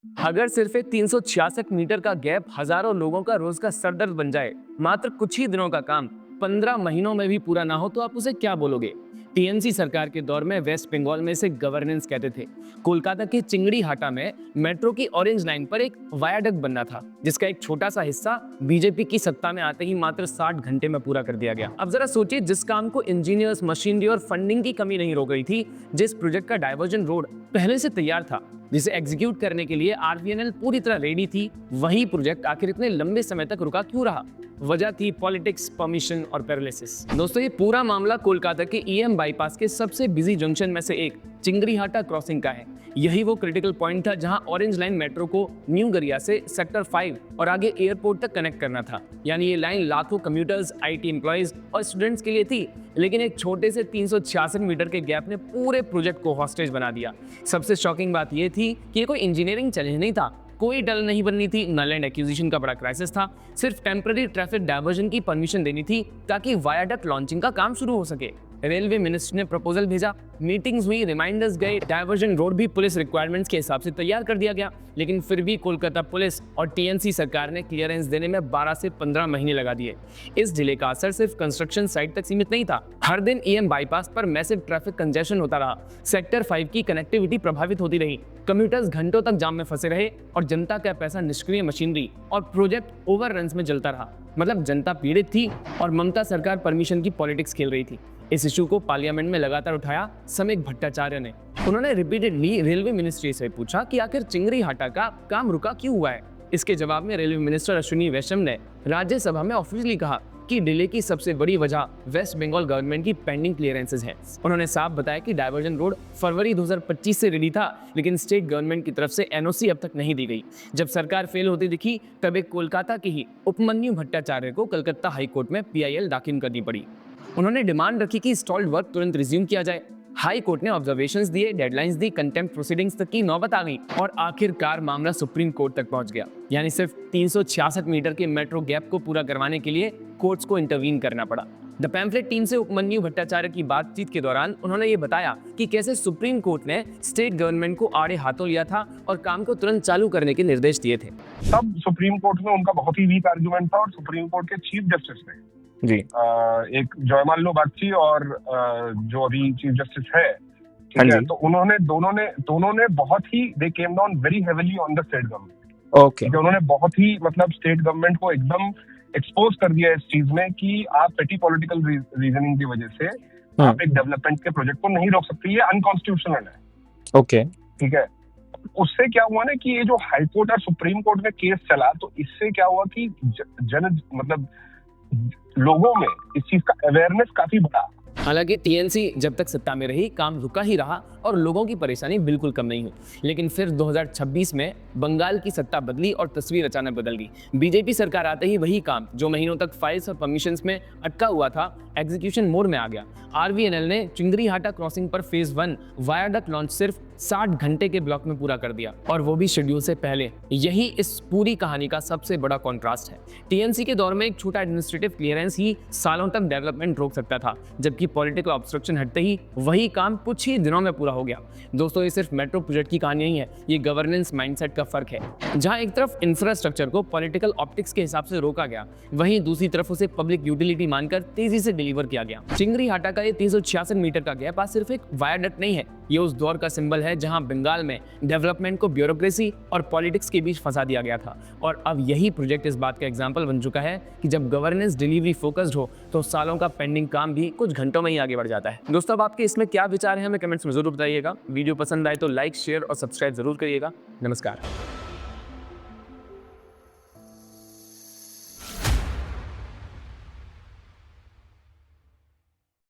अगर सिर्फ एक 366 मीटर का गैप हजारों लोगों का रोज का सरदर्द बन जाए, मात्र कुछ ही दिनों का काम 15 महीनों में भी पूरा ना हो, तो आप उसे क्या बोलोगे? टीएमसी सरकार के दौर में वेस्ट बंगाल में इसे गवर्नेंस कहते थे। कोलकाता के चिंगड़ीहाटा में मेट्रो की ऑरेंज लाइन पर एक वायाडक्ट बनना था, जिसका एक छोटा सा हिस्सा बीजेपी की सत्ता में आते ही मात्र 60 घंटे में पूरा कर दिया गया। अब जरा सोचिए, जिस काम को इंजीनियर्स, मशीनरी और फंडिंग की कमी नहीं रोक रही थी, जिस प्रोजेक्ट का डाइवर्जन रोड पहले से तैयार था, जिसे एग्जीक्यूट करने के लिए आरवीएनएल पूरी तरह रेडी थी, वही प्रोजेक्ट आखिर इतने लंबे समय तक रुका क्यों रहा? वजह थी पॉलिटिक्स, परमिशन और पैरालिसिस। दोस्तों, ये पूरा मामला कोलकाता के ईएम बाईपास के सबसे बिजी जंक्शन में से एक चिंगड़ीहाटा क्रॉसिंग का है। यही वो क्रिटिकल पॉइंट था जहां ऑरेंज लाइन मेट्रो को न्यू गरिया से सेक्टर 5 और आगे एयरपोर्ट तक कनेक्ट करना था। यानी ये लाइन लाखों कम्यूटर्स, आईटी एम्प्लॉइज और स्टूडेंट्स के लिए थी, लेकिन एक छोटे से 366 मीटर के गैप ने पूरे प्रोजेक्ट को हॉस्टेज बना दिया। सबसे शॉकिंग बात यह थी कि ये कोई इंजीनियरिंग चैलेंज नहीं था, कोई टनल नहीं बननी थी, न लैंड एक्विजिशन का बड़ा क्राइसिस था, सिर्फ टेम्पररी ट्रैफिक डायवर्जन की परमिशन देनी थी ताकि वायाडक्ट लॉन्चिंग का काम शुरू हो सके। रेलवे मिनिस्ट्री ने प्रपोजल भेजा, मीटिंग्स हुई, रिमाइंडर्स गए, डायवर्जन रोड भी पुलिस रिक्वायरमेंट्स के हिसाब से तैयार कर दिया गया, लेकिन फिर भी कोलकाता पुलिस और टीएनसी सरकार ने क्लियरेंस देने में 12 से 15 महीने लगा दिए। इस डिले का असर सिर्फ कंस्ट्रक्शन साइट तक सीमित नहीं था। हर दिन ईएम बाईपास पर मैसिव ट्रैफिक कंजेशन होता रहा, सेक्टर 5 की कनेक्टिविटी प्रभावित होती रही, कम्यूटर्स घंटों तक जाम में फंसे रहे और जनता का पैसा निष्क्रिय मशीनरी और प्रोजेक्ट ओवररन्स में जलता रहा। मतलब जनता पीड़ित थी और ममता सरकार परमिशन की पॉलिटिक्स खेल रही थी। इस इशू को पार्लियामेंट में लगातार उठाया समीक भट्टाचार्य ने। उन्होंने रिपीटेडली रेलवे मिनिस्ट्री से पूछा कि आखिर चिंगड़ीहाटा का काम रुका क्यों हुआ है। इसके जवाब में रेलवे मिनिस्टर अश्विनी वैष्णव ने राज्यसभा में ऑफिशियली कहा कि डिले की सबसे बड़ी वजह वेस्ट बंगाल गवर्नमेंट की पेंडिंग क्लियरेंसेस हैं। उन्होंने साफ बताया कि डायवर्जन रोड फरवरी 2025 से रेडी था, लेकिन स्टेट गवर्नमेंट की तरफ से एनओसी अब तक नहीं दी गई। जब सरकार फेल होती दिखी, तब एक कोलकाता के ही उपमन्यु भट्टाचार्य को कलकत्ता हाईकोर्ट में पीआईएल दाखिल करनी पड़ी। उन्होंने डिमांड रखी कि स्टॉल्ड वर्क तुरंत रिज्यूम किया जाए। हाई कोर्ट ने ऑब्जर्वेशंस दिए, डेडलाइंस दी, कंटेम्प्ट प्रोसीडिंग्स तक की नौबत आ गई और आखिरकार मामला सुप्रीम कोर्ट तक पहुंच गया। यानी सिर्फ 366 मीटर के मेट्रो गैप को पूरा करवाने के लिए कोर्ट्स को इंटरवीन करना पड़ा। द पैम्फलेट टीम से उपमन्यु भट्टाचार्य की बातचीत के दौरान उन्होंने ये बताया कि कैसे सुप्रीम कोर्ट ने स्टेट गवर्नमेंट को आड़े हाथों लिया था और काम को तुरंत चालू करने के निर्देश दिए थे। तब सुप्रीम कोर्ट में उनका बहुत ही वीक आर्गुमेंट था और सुप्रीम कोर्ट के चीफ जस्टिस ने जी एक जयमाल्लो बागची और जो अभी चीफ जस्टिस है, ठीक है, तो उन्होंने दोनों ने बहुत ही they came down very heavily on the state government. Okay, उन्होंने बहुत ही मतलब स्टेट गवर्नमेंट को एकदम एक्सपोज कर दिया इस चीज में कि आप पेटी पॉलिटिकल रीजनिंग की वजह से आप एक डेवलपमेंट के प्रोजेक्ट को नहीं रोक सकते, ये अनकॉन्स्टिट्यूशनल है। ओके, ठीक है। उससे क्या हुआ ना कि ये जो हाई कोर्ट और सुप्रीम कोर्ट में केस चला, तो इससे क्या हुआ कि मतलब लोगों में इस चीज का अवेयरनेस काफी बढ़ा। हालांकि टीएनसी जब तक सत्ता में रही, काम रुका ही रहा और लोगों की परेशानी बिल्कुल कम नहीं हुई। लेकिन फिर 2026 में बंगाल की सत्ता बदली और तस्वीर अचानक बदल गई। बीजेपी सरकार आते ही वही काम जो महीनों तक फाइल्स और परमिशंस में अटका हुआ था, एग्जीक्यूशन मोड में आ गया। आरवीएनएल ने चिंगड़ीहाटा क्रॉसिंग पर फेज 1 वायाडक्ट लॉन्च सिर्फ 60 घंटे के ब्लॉक में पूरा कर दिया, और वो भी शेड्यूल से पहले। यही इस पूरी कहानी का सबसे बड़ा कॉन्ट्रास्ट है। टीएनसी के दौर में एक छोटा एडमिनिस्ट्रेटिव क्लियरेंस ही सालों तक डेवलपमेंट रोक सकता था, जबकि पॉलिटिकल ऑब्स्ट्रक्शन हटते ही वही काम कुछ ही दिनों में पूरा हो गया। दोस्तों, ये सिर्फ मेट्रो प्रोजेक्ट की कहानी नहीं है, ये गवर्नेंस माइंडसेट का फर्क है। जहां एक तरफ इंफ्रास्ट्रक्चर को पॉलिटिकल ऑप्टिक्स के हिसाब से रोका गया, वहीं दूसरी तरफ उसे पब्लिक यूटिलिटी मानकर तेजी से डिलीवर किया गया। चिंगड़ीहाटा का ये 366 मीटर का गैप आज सिर्फ एक वायाडक्ट नहीं है, ये उस दौर का सिंबल है जहां बंगाल में डेवलपमेंट को ब्यूरोक्रेसी और पॉलिटिक्स के बीच फंसा दिया गया था। और अब यही प्रोजेक्ट इस बात का एग्जाम्पल बन चुका है कि जब गवर्नेंस डिलीवरी फोकस्ड हो तो सालों का पेंडिंग काम भी कुछ घंटों में ही आगे बढ़ जाता है। दोस्तों, अब आपके इसमें क्या विचार है, हमें कमेंट्स में जरूर बताइएगा। वीडियो पसंद आए तो लाइक, शेयर और सब्सक्राइब जरूर करिएगा। नमस्कार।